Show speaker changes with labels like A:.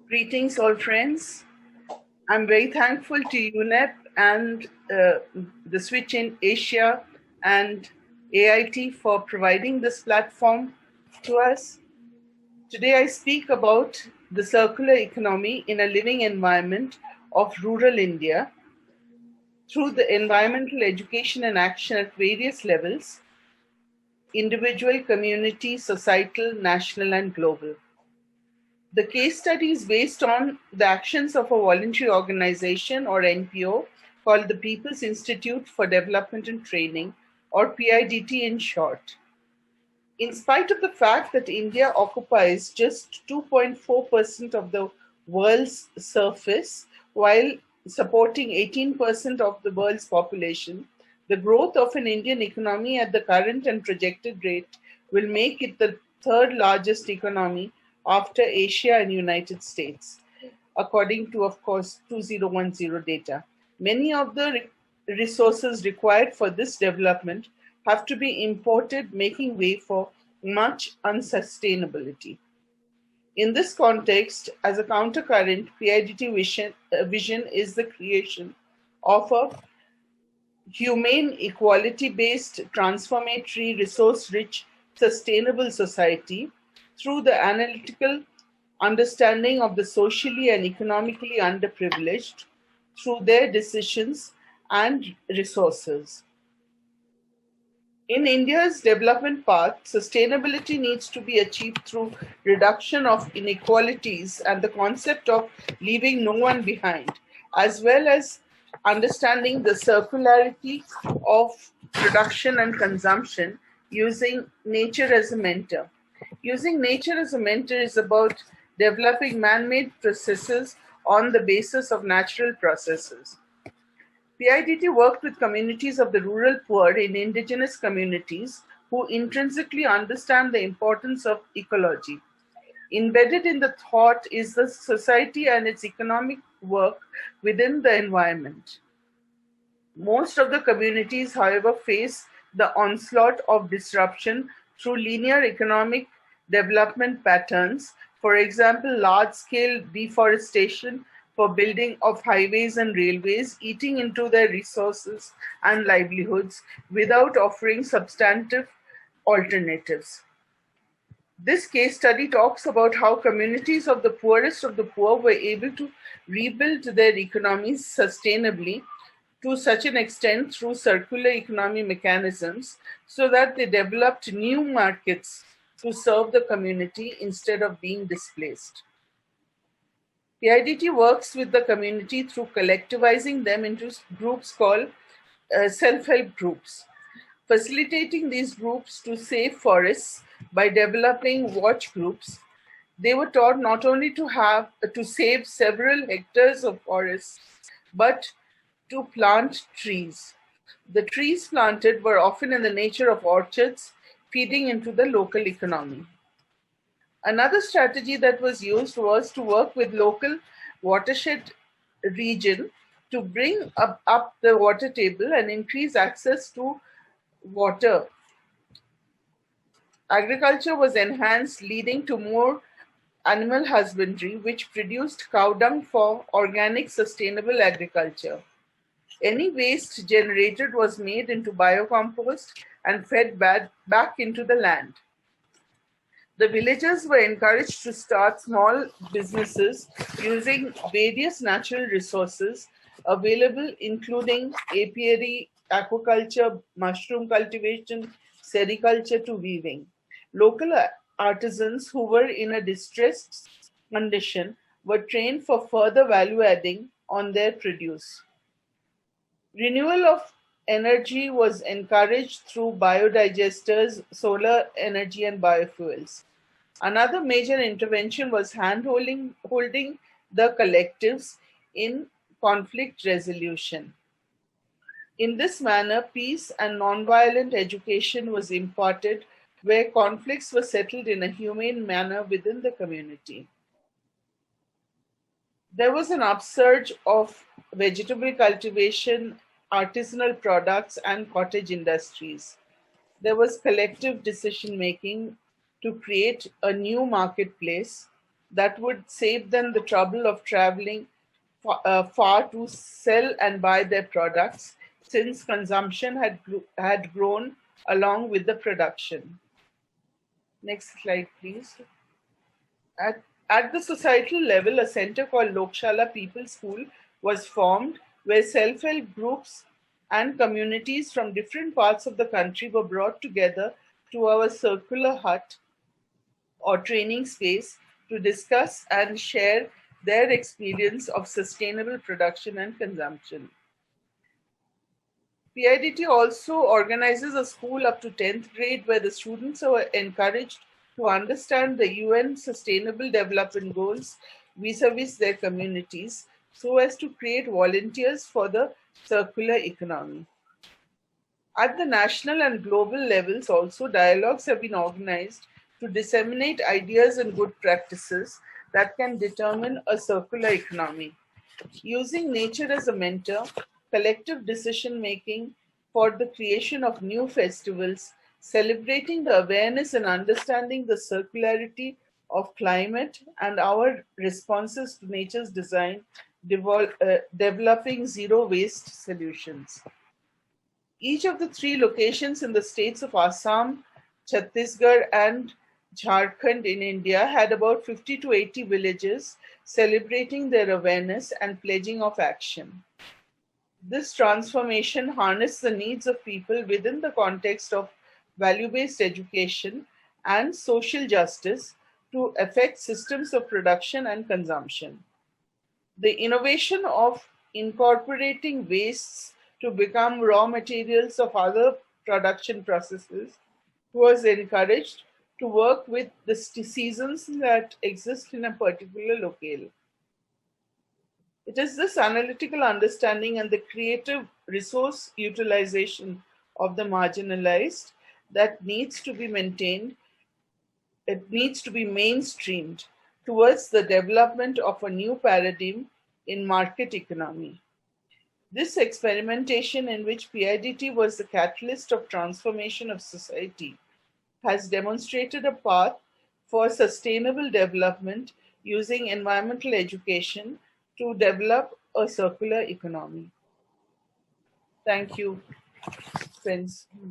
A: Greetings, all friends. I'm very thankful to UNEP and the Switch in Asia and AIT for providing this platform to us. Today, I speak about the circular economy in a living environment of rural India through the environmental education and action at various levels: individual, community, societal, national, and global. The case study is based on the actions of a voluntary organization or NPO called the People's Institute for Development and Training, or PIDT in short. In spite of the fact that India occupies just 2.4% of the world's surface while supporting 18% of the world's population, the growth of an Indian economy at the current and projected rate will make it the third largest economy after Asia and United States, according to, of course, 2010 data. Many of the resources required for this development have to be imported, making way for much unsustainability. In this context, as a countercurrent, PIDT vision is the creation of a humane, equality-based, transformatory, resource-rich, sustainable society through the analytical understanding of the socially and economically underprivileged through their decisions and resources. In India's development path, sustainability needs to be achieved through reduction of inequalities and the concept of leaving no one behind, as well as understanding the circularity of production and consumption using nature as a mentor. Using nature as a mentor is about developing man-made processes on the basis of natural processes. PIDT worked with communities of the rural poor in indigenous communities who intrinsically understand the importance of ecology. Embedded in the thought is the society and its economic work within the environment. Most of the communities, however, face the onslaught of disruption through linear economic development patterns, for example, large-scale deforestation for building of highways and railways, eating into their resources and livelihoods without offering substantive alternatives. This case study talks about how communities of the poorest of the poor were able to rebuild their economies sustainably to such an extent through circular economy mechanisms so that they developed new markets to serve the community instead of being displaced. PIDT works with the community through collectivizing them into groups called self-help groups, facilitating these groups to save forests by developing watch groups. They were taught not only to save several hectares of forests, but to plant trees. The trees planted were often in the nature of orchards, feeding into the local economy. Another strategy that was used was to work with local watershed region to bring up the water table and increase access to water. Agriculture was enhanced, leading to more animal husbandry, which produced cow dung for organic sustainable agriculture. Any waste generated was made into biocompost and fed back into the land. The villagers were encouraged to start small businesses using various natural resources available, including apiary, aquaculture, mushroom cultivation, sericulture to weaving. Local artisans who were in a distressed condition were trained for further value adding on their produce. Renewal of energy was encouraged through biodigesters, solar energy, and biofuels. Another major intervention was holding the collectives in conflict resolution. In this manner, peace and nonviolent education was imparted where conflicts were settled in a humane manner within the community. There was an upsurge of vegetable cultivation, artisanal products, and cottage industries. There was collective decision making to create a new marketplace that would save them the trouble of traveling far to sell and buy their products, since consumption had grown along with the production. Next slide, please. At the societal level, a center called Lokshala People School was formed, where self help groups and communities from different parts of the country were brought together to our circular hut or training space to discuss and share their experience of sustainable production and consumption. PIDT also organizes a school up to 10th grade where the students are encouraged to understand the UN Sustainable Development Goals vis-a-vis their communities so as to create volunteers for the circular economy. At the national and global levels also, dialogues have been organized to disseminate ideas and good practices that can determine a circular economy. Using nature as a mentor, collective decision making for the creation of new festivals, celebrating the awareness and understanding the circularity of climate and our responses to nature's design, developing zero waste solutions. Each of the three locations in the states of Assam, Chhattisgarh, and Jharkhand in India had about 50 to 80 villages celebrating their awareness and pledging of action. This transformation harnessed the needs of people within the context of value based education and social justice to affect systems of production and consumption. The innovation of incorporating wastes to become raw materials of other production processes was encouraged to work with the seasons that exist in a particular locale. It is this analytical understanding and the creative resource utilization of the marginalized that needs to be maintained, it needs to be mainstreamed towards the development of a new paradigm in market economy. This experimentation, in which PIDT was the catalyst of transformation of society, has demonstrated a path for sustainable development using environmental education to develop a circular economy. Thank you, friends.